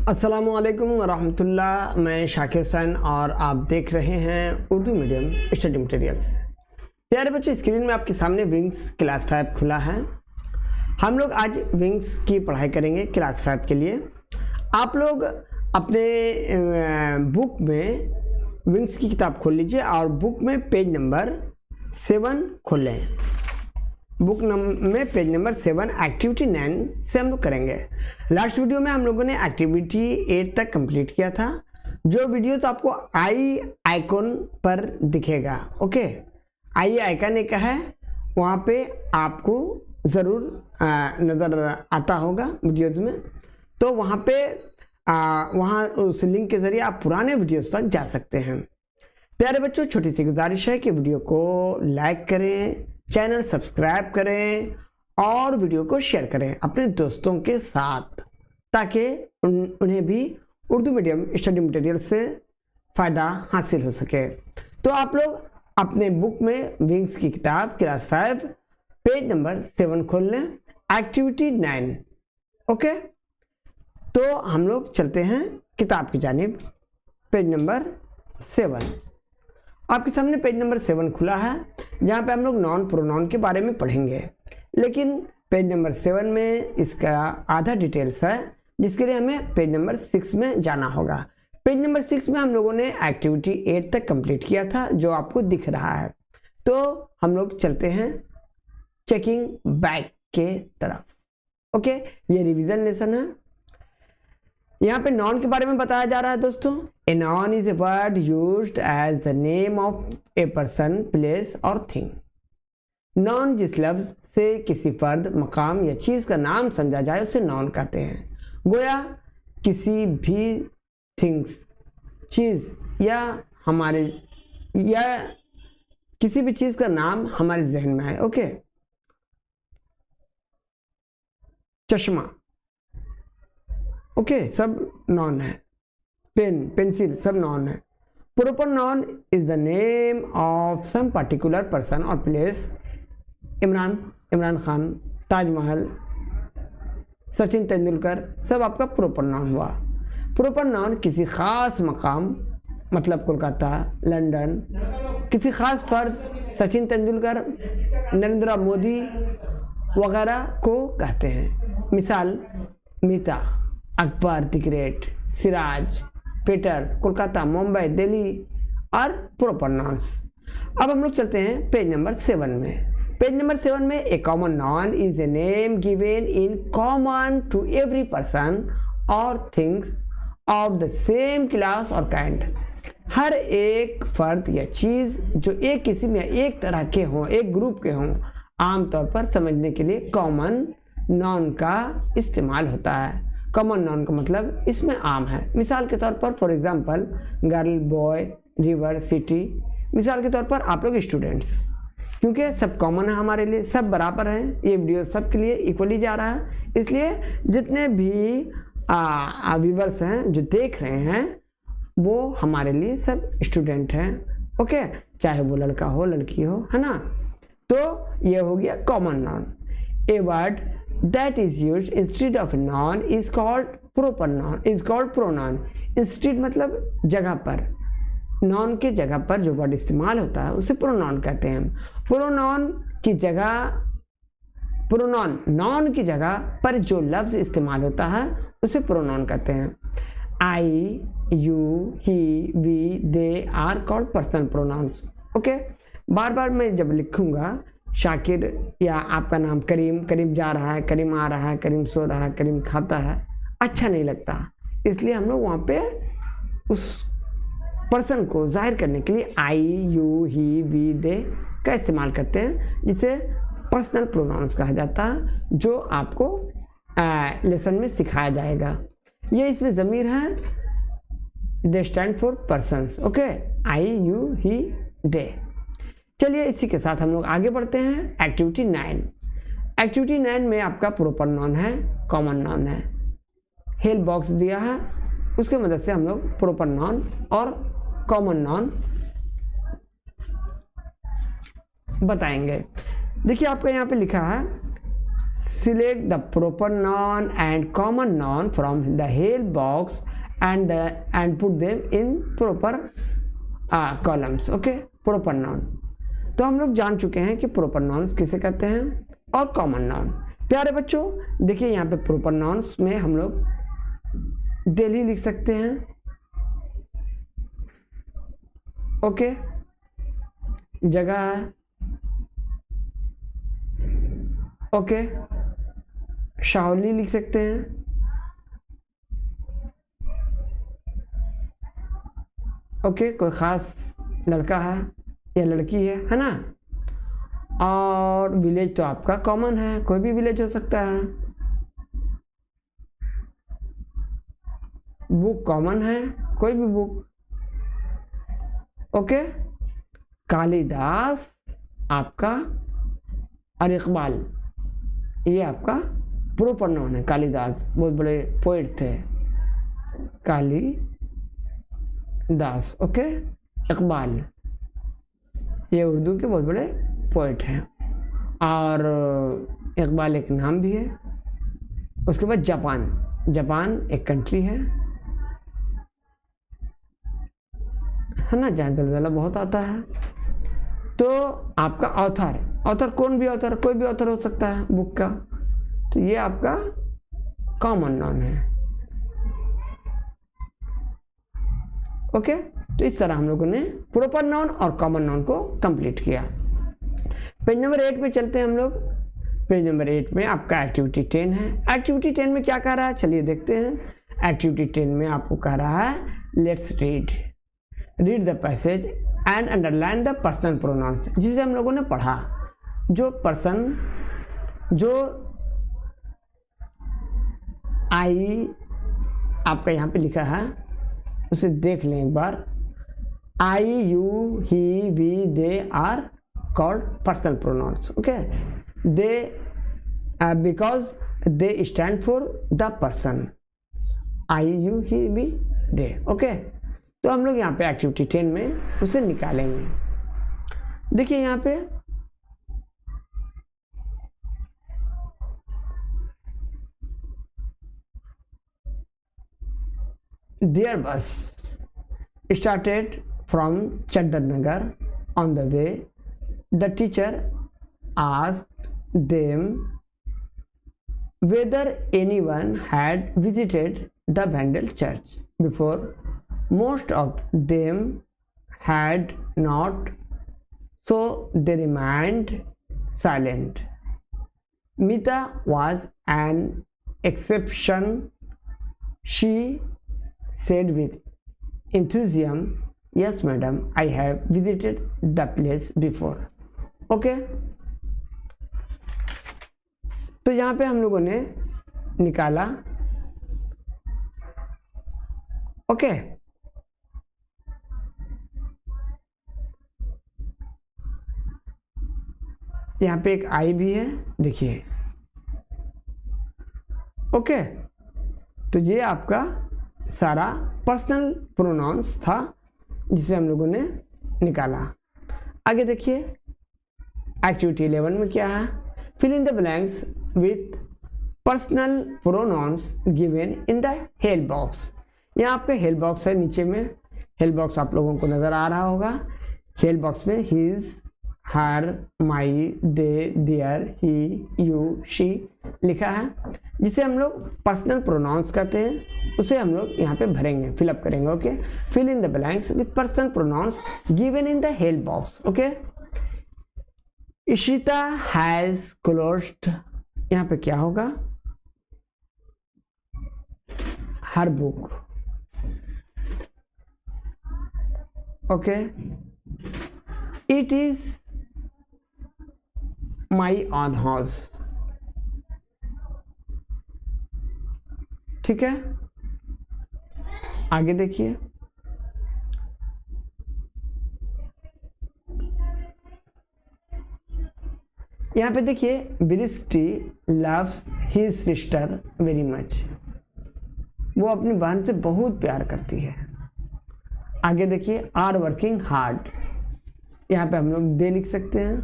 अस्सलामुअलैकुम वरहमतुल्लाह। मैं शाकिर हुसैन और आप देख रहे हैं उर्दू मीडियम स्टडी मटेरियल्स। प्यारे बच्चों, स्क्रीन में आपके सामने विंग्स क्लास 5 खुला है। हम लोग आज विंग्स की पढ़ाई करेंगे क्लास 5 के लिए। आप लोग अपने बुक में विंग्स की किताब खोल लीजिए और बुक में पेज नंबर 7 खोलें। बुक में पेज नंबर 7 एक्टिविटी 9 से हम लोग करेंगे। लास्ट वीडियो में हम लोगों ने एक्टिविटी 8 तक कंप्लीट किया था। जो वीडियो तो आपको आई आइकॉन पर दिखेगा। ओके, आई आइकन एक है, वहाँ पे आपको ज़रूर नज़र आता होगा वीडियोज़ में। तो वहाँ पे वहाँ उस लिंक के ज़रिए आप पुराने वीडियोज़ तक जा सकते हैं। प्यारे बच्चों, छोटी सी गुजारिश है कि वीडियो को लाइक करें, चैनल सब्सक्राइब करें और वीडियो को शेयर करें अपने दोस्तों के साथ, ताकि उन्हें भी उर्दू मीडियम स्टडी मटेरियल से फ़ायदा हासिल हो सके। तो आप लोग अपने बुक में विंग्स की किताब क्लास 5 पेज नंबर 7 खोल लें, एक्टिविटी 9। ओके, तो हम लोग चलते हैं किताब की जानिब। पेज नंबर 7 आपके सामने पेज नंबर 7 खुला है, जहाँ पे हम लोग नॉन प्रोनाउन के बारे में पढ़ेंगे। लेकिन पेज नंबर 7 में इसका आधा डिटेल्स है, जिसके लिए हमें पेज नंबर 6 में जाना होगा। पेज नंबर 6 में हम लोगों ने एक्टिविटी 8 तक कंप्लीट किया था, जो आपको दिख रहा है। तो हम लोग चलते हैं चेकिंग बैक के तरफ। ओके, ये रिवीजन लेसन है। यहाँ पे नॉन के बारे में बताया जा रहा है दोस्तों। A noun is a word used as the name of a person, place और थिंग। नॉन जिस लफ्ज से किसी फर्द, मकाम या चीज का नाम समझा जाए उसे नॉन कहते हैं। गोया किसी भी थिंग्स, चीज या किसी भी चीज का नाम हमारे जहन में आए। ओके, चश्मा, ओके, सब नॉन है। पेन, पेंसिल, सब नॉन है। Proper noun is the name of some particular person और प्लेस। इमरान खान, ताजमहल, सचिन तेंदुलकर, सब आपका प्रॉपर नॉन हुआ। प्रॉपर नॉन किसी खास मकाम, मतलब कोलकाता, लंदन, किसी खास फर्द, सचिन तेंदुलकर, नरेंद्र मोदी वगैरह को कहते हैं। मिसाल, Meeta, Akbar the great, Siraj, Peter, Kolkata, Mumbai, Delhi और प्रॉपर नाउन्स। अब हम लोग चलते हैं पेज नंबर 7 में। पेज नंबर 7 में a common noun is a name given in common to every person और things of the same class और काइंड। हर एक फर्द या चीज जो एक किस्म या एक तरह के हों, एक ग्रुप के हों, आमतौर पर समझने के लिए कॉमन नाउन का इस्तेमाल होता है। कॉमन नाउन का मतलब इसमें आम है। मिसाल के तौर पर, for example, girl, boy, river, city. मिसाल के तौर पर आप लोग स्टूडेंट्स, क्योंकि सब कॉमन है हमारे लिए, सब बराबर हैं, ये वीडियो सबके लिए इक्वली जा रहा है। इसलिए जितने भी व्यूअर्स हैं जो देख रहे हैं, वो हमारे लिए सब स्टूडेंट हैं। ओके, चाहे वो लड़का हो लड़की हो, है ना। तो ये हो गया common noun. A word that is used instead of noun is called proper noun, is called pronoun। instead मतलब जगह पर, noun के जगह पर जो वर्ड इस्तेमाल होता है उसे pronoun कहते हैं। pronoun की जगह, pronoun noun की जगह पर जो लफ्ज इस्तेमाल होता है उसे pronoun कहते हैं। I, you, he, we, they are called personal pronouns। Okay, बार बार मैं जब लिखूंगा शाकिर या आपका नाम करीम, करीम जा रहा है, करीम आ रहा है, करीम सो रहा है, करीम खाता है, अच्छा नहीं लगता। इसलिए हम लोग वहाँ पे उस पर्सन को जाहिर करने के लिए आई, यू, ही, वी, दे का इस्तेमाल करते हैं, जिसे पर्सनल प्रोनाउंस कहा जाता है, जो आपको लेसन में सिखाया जाएगा। ये इसमें ज़मीर है, they stand for persons. Okay, I, you, he, they. चलिए इसी के साथ हम लोग आगे बढ़ते हैं। एक्टिविटी 9। एक्टिविटी 9 में आपका प्रॉपर नाउन है, कॉमन नाउन है। हेल्प बॉक्स दिया है, उसके मदद से हम लोग प्रॉपर नाउन और कॉमन नाउन बताएंगे। देखिए आपका यहाँ पे लिखा है select the proper noun and common noun from the help box and put them in proper columns. Okay, proper noun. तो हम लोग जान चुके हैं कि proper nouns किसे कहते हैं और common noun. प्यारे बच्चों, देखिए यहाँ पे proper nouns में हम लोग दिल्ली लिख सकते हैं. ओके, जगह है. ओके, शाओली लिख सकते हैं. ओके, कोई ख़ास लड़का है या लड़की है ना. और विलेज तो आपका कॉमन है, कोई भी विलेज हो सकता है. बुक कॉमन है, कोई भी बुक. ओके, कालिदास आपका और इकबाल ये आपका प्रॉपर नाउन है. कालिदास बहुत बड़े पोएट थे, कालिदास. ओके, इकबाल ये उर्दू के बहुत बड़े पोएट हैं. और इकबाल एक नाम भी है. उसके बाद जापान, जापान एक कंट्री है ना, जहाँ ज़लज़ला बहुत आता है. तो आपका ऑथर, ऑथर कौन भी ऑथर, कोई भी ऑथर हो सकता है बुक का. तो ये आपका कॉमन नाउन है. ओके, तो इस तरह हम लोगों ने प्रॉपर नाउन और कॉमन नाउन को कंप्लीट किया. पेज नंबर 8 में चलते हैं हम लोग. पेज नंबर 8 में आपका एक्टिविटी 10 है. एक्टिविटी 10 में क्या कह रहा है, चलिए देखते हैं. एक्टिविटी 10 में आपको कह रहा है let's read the passage and underline the personal pronouns. जिसे हम लोगों ने पढ़ा, जो पर्सन, जो आई आपका यहाँ पे लिखा है उसे देख लें एक बार. I, you, he, we, they are called personal pronouns. Okay, they because they stand for the person. I, you, he, we, they. Okay, तो हम लोग यहाँ पे एक्टिविटी 10 में उसे निकालेंगे. देखिए यहाँ पे their bus started from Chandarnagar. On the way, the teacher asked them whether anyone had visited the Vandal church before. Most of them had not, so they remained silent. Mita was an exception. She said with enthusiasm, "Yes, madam, I have visited the place before." Okay, तो यहाँ पे हम लोगों ने निकाला. Okay, यहाँ पे एक आई भी है, देखिए. ओके, तो ये आपका सारा पर्सनल प्रोनाउंस था जिसे हम लोगों ने निकाला. आगे देखिए एक्टिविटी 11 में क्या है. Fill in the blanks with personal pronouns given in the help box. यहाँ आपका हेल्प बॉक्स है, नीचे में हेल्प बॉक्स आप लोगों को नज़र आ रहा होगा. हेल्प बॉक्स में his, her, my, they, their, he, you, she लिखा है, जिसे हम लोग पर्सनल प्रोनाउंस कहते हैं. उसे हम लोग यहाँ पे भरेंगे, फिलअप करेंगे. Okay, fill in the blanks with personal pronouns given in the help box. Okay, Ishita has closed. यहाँ पे क्या होगा, her book. Okay, it is my own house. ठीक है, आगे देखिए. यहाँ पे देखिए Bristi loves his sister very much. वो अपनी बहन से बहुत प्यार करती है. आगे देखिए आर वर्किंग हार्ड. यहाँ पे हम लोग दे लिख सकते हैं.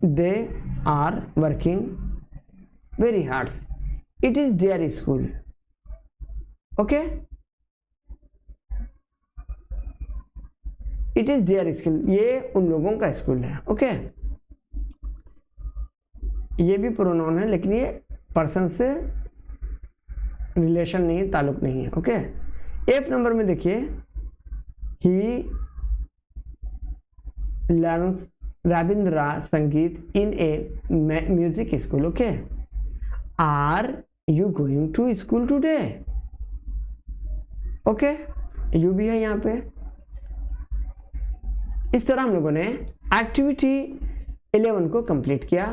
They are working very hard, it is their school. Okay, it is their school, ये उन लोगों का स्कूल है। ओके, ये भी प्रोनाउन है लेकिन ये पर्सन से रिलेशन नहीं है, ताल्लुक नहीं है। ओके, एफ नंबर में देखिए, ही learns Rabindra Sangeet in a music school. Okay, are you going to school today? Okay, you भी है यहाँ पे। इस तरह हम लोगों ने एक्टिविटी 11 को कंप्लीट किया।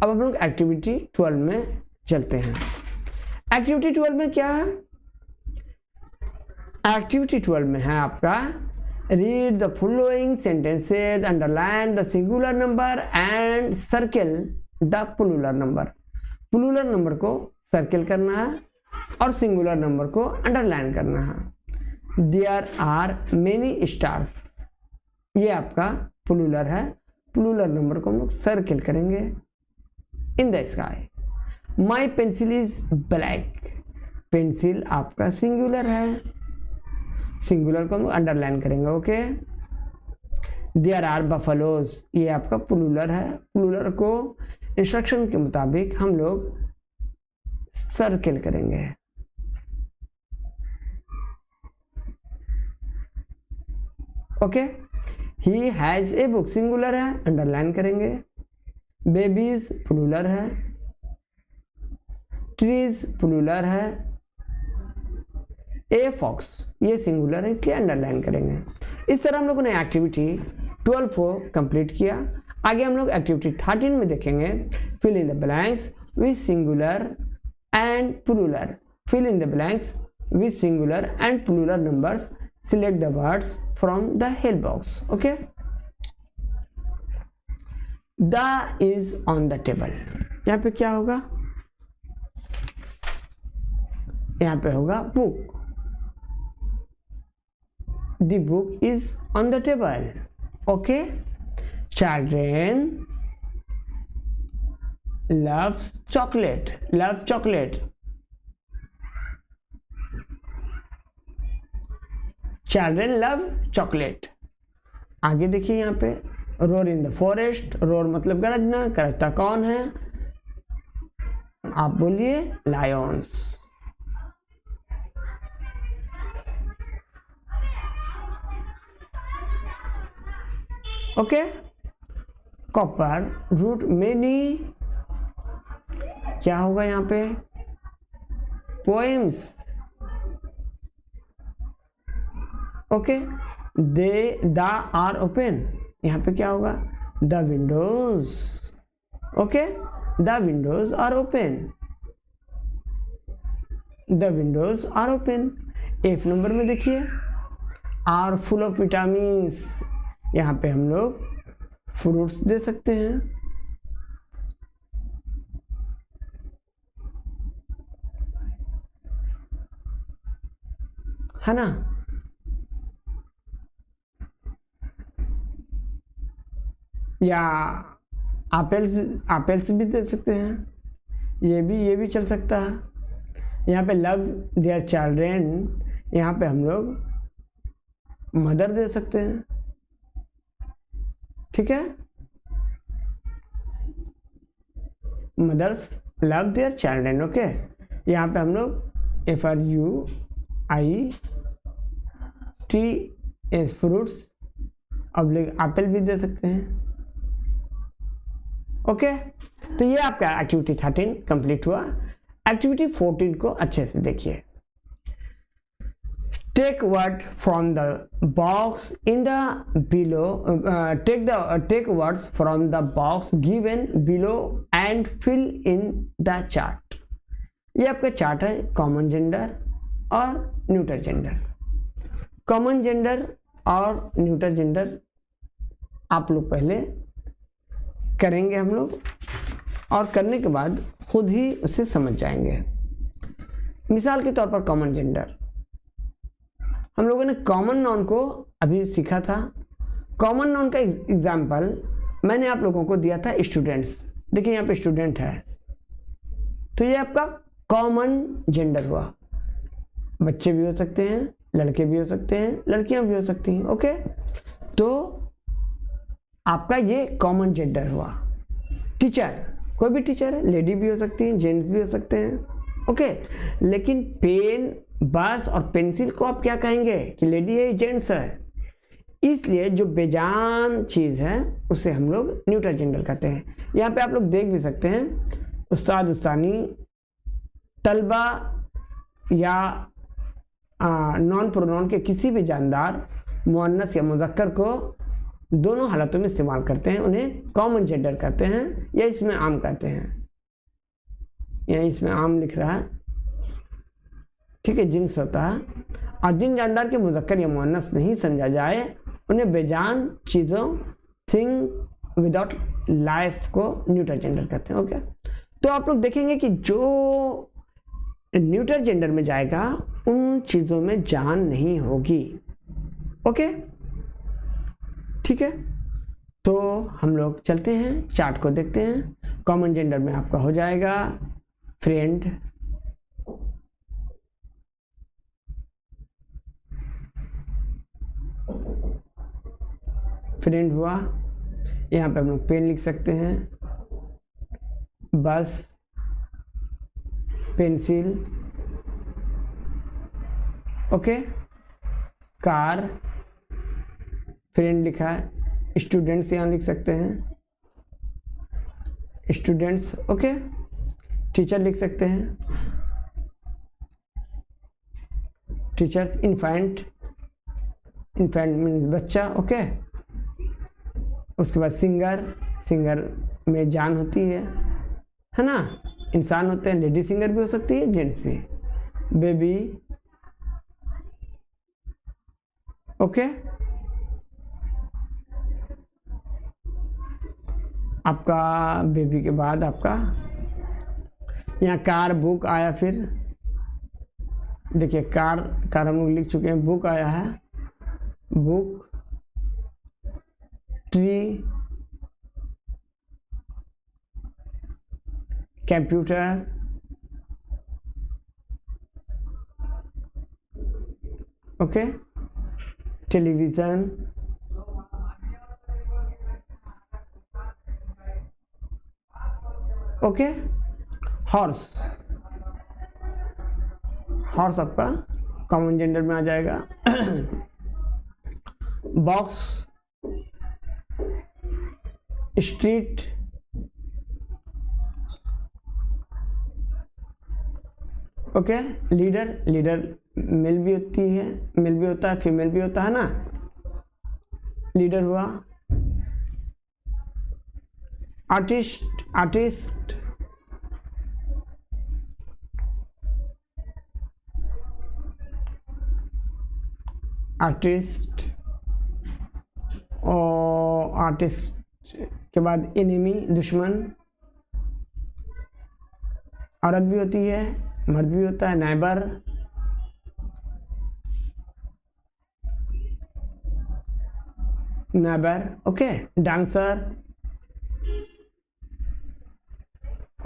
अब हम लोग एक्टिविटी 12 में चलते हैं। एक्टिविटी 12 में क्या है? एक्टिविटी 12 में है आपका read the following sentences, underline the singular number and circle the plural number. Plural number को सर्किल करना है और सिंगुलर नंबर को अंडरलाइन करना है। देयर आर मेनी स्टार्स, ये आपका प्लूरल है, प्लूरल नंबर को हम लोग सर्किल करेंगे। In the sky, my pencil is black, pencil आपका सिंगुलर है, सिंगुलर को हम अंडरलाइन करेंगे। ओके, देयर आर बफलोज, ये आपका प्लूरल है, प्लूरल को इंस्ट्रक्शन के मुताबिक हम लोग सर्किल करेंगे। Okay, he has a book, singular है, अंडरलाइन करेंगे। बेबीज प्लूरल है, ट्रीज प्लूरल है, ए फॉक्स ये सिंगुलर है इसलिए अंडरलाइन करेंगे। इस तरह हम लोगों ने एक्टिविटी 12 को कंप्लीट किया। आगे हम लोग एक्टिविटी 13 में देखेंगे, fill in the blanks with singular and plural. Fill in the blanks with singular and plural numbers, select the words from the help box. Okay, the is on the table, यहाँ पे क्या होगा? यहाँ पे होगा book, the book is on the table. Okay, children loves chocolate, love chocolate, children love chocolate। आगे देखिए यहाँ पे roar in the forest, roar मतलब गरजना, गरजता कौन है? आप बोलिए lions। Okay, copper root many, क्या होगा यहाँ पे? Poems. Okay, they the are open, यहाँ पे क्या होगा? The windows. Okay, the windows are open, the windows are open. F number में देखिए, आर फुल ऑफ विटामिन्स, यहाँ पे हम लोग फ्रूट्स दे सकते हैं। है ना? या एप्पल्स भी दे सकते हैं, ये भी चल सकता है। यहाँ पे लव देयर चिल्ड्रन, यहाँ पे हम लोग मदर दे सकते हैं। ठीक है, mothers love their children. Okay, यहाँ पे हम लोग FRUIT फ्रूट्स अब्लिक एप्पल भी दे सकते हैं। ओके, तो ये आपका एक्टिविटी 13 कंप्लीट हुआ। एक्टिविटी 14 को अच्छे से देखिए। Take word from the box in the below. Take words from the box given below and fill in the chart. ये आपका चार्ट है कॉमन जेंडर और न्यूटर जेंडर। कॉमन जेंडर और न्यूटर जेंडर आप लोग पहले करेंगे हम लोग, और करने के बाद खुद ही उसे समझ जाएंगे। मिसाल के तौर पर कॉमन जेंडर, हम लोगों ने कॉमन नाउन को अभी सीखा था। कॉमन नाउन का एग्जाम्पल मैंने आप लोगों को दिया था स्टूडेंट्स, देखिए यहाँ पे स्टूडेंट है, तो ये आपका कॉमन जेंडर हुआ। बच्चे भी हो सकते हैं, लड़के भी हो सकते हैं, लड़कियां भी हो सकती हैं। ओके, तो आपका ये कॉमन जेंडर हुआ। टीचर, कोई भी टीचर है, लेडी भी हो सकती है, जेंट्स भी हो सकते हैं। ओके, लेकिन पेन, बस और पेंसिल को आप क्या कहेंगे कि लेडी है, जेंट्स है, इसलिए जो बेजान चीज़ है उसे हम लोग न्यूट्रल जेंडर कहते हैं। यहाँ पे आप लोग देख भी सकते हैं, उस्ताद, उस्तानी, तलबा या नॉन प्रोनाउन के किसी भी जानदार मुअन्नस या मुज़क्कर को दोनों हालतों में इस्तेमाल करते हैं, उन्हें कॉमन जेंडर कहते हैं या इसमें आम कहते हैं। यहाँ इसमें आम लिख रहा है, ठीक है, जिन्स होता है। और जिन जानदार के मुज़क्कर या मुअन्नस नहीं समझा जाए उन्हें बेजान चीज़ों, थिंग विदाउट लाइफ को न्यूट्रल जेंडर कहते हैं। ओके, तो आप लोग देखेंगे कि जो न्यूट्रल जेंडर में जाएगा उन चीज़ों में जान नहीं होगी। ओके, ठीक है, तो हम लोग चलते हैं, चार्ट को देखते हैं। कॉमन जेंडर में आपका हो जाएगा फ्रेंड, फ्रेंड हुआ, यहाँ पे हम लोग पेन लिख सकते हैं, बस, पेंसिल, ओके, कार, फ्रेंड लिखा है, स्टूडेंट्स यहाँ लिख सकते हैं, स्टूडेंट्स, ओके, टीचर लिख सकते हैं, टीचर्स, इन्फेंट, इन्फेंट मीन्स बच्चा, ओके। उसके बाद सिंगर, सिंगर में जान होती है ना, इंसान होते हैं, लेडी सिंगर भी हो सकती है, जेंट्स भी। बेबी, ओके, आपका बेबी के बाद आपका यहाँ कार, बुक आया, फिर देखिए कार, कार हम लोग लिख चुके हैं, बुक आया है, book, tree, computer, okay, television, okay, horse, horse आपका कॉमन जेंडर में आ जाएगा। Box, street, okay, leader, leader male भी होती है, मेल भी होता है, फीमेल भी होता है ना, लीडर हुआ। आर्टिस्ट, आर्टिस्ट, आर्टिस्ट, और आर्टिस्ट के बाद एनिमी, दुश्मन, औरत भी होती है, मर्द भी होता है, neighbour, neighbour, okay, dancer,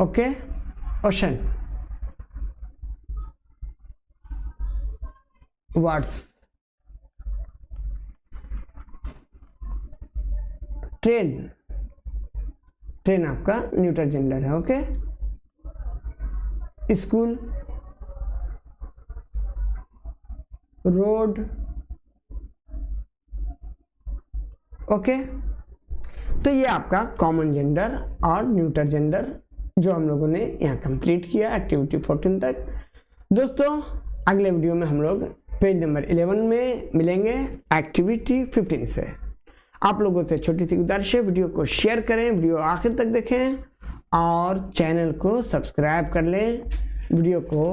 okay, ocean, words, train, train आपका न्यूट्रल जेंडर है। Okay, school, road, okay. तो ये आपका कॉमन जेंडर और न्यूट्रल जेंडर जो हम लोगों ने यहाँ कंप्लीट किया एक्टिविटी 14 तक। दोस्तों अगले वीडियो में हम लोग पेज नंबर 11 में मिलेंगे एक्टिविटी 15 से। आप लोगों से छोटी सी गुजारिश है, वीडियो को शेयर करें, वीडियो आखिर तक देखें और चैनल को सब्सक्राइब कर लें। वीडियो को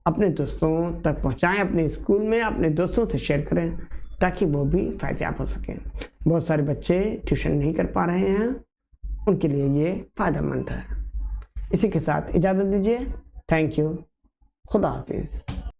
अपने दोस्तों तक पहुंचाएं, अपने स्कूल में अपने दोस्तों से शेयर करें ताकि वो भी फायदेयाब हो सकें। बहुत सारे बच्चे ट्यूशन नहीं कर पा रहे हैं, उनके लिए ये फ़ायदेमंद है। इसी के साथ इजाज़त दीजिए। Thank you. खुदा हाफिज़।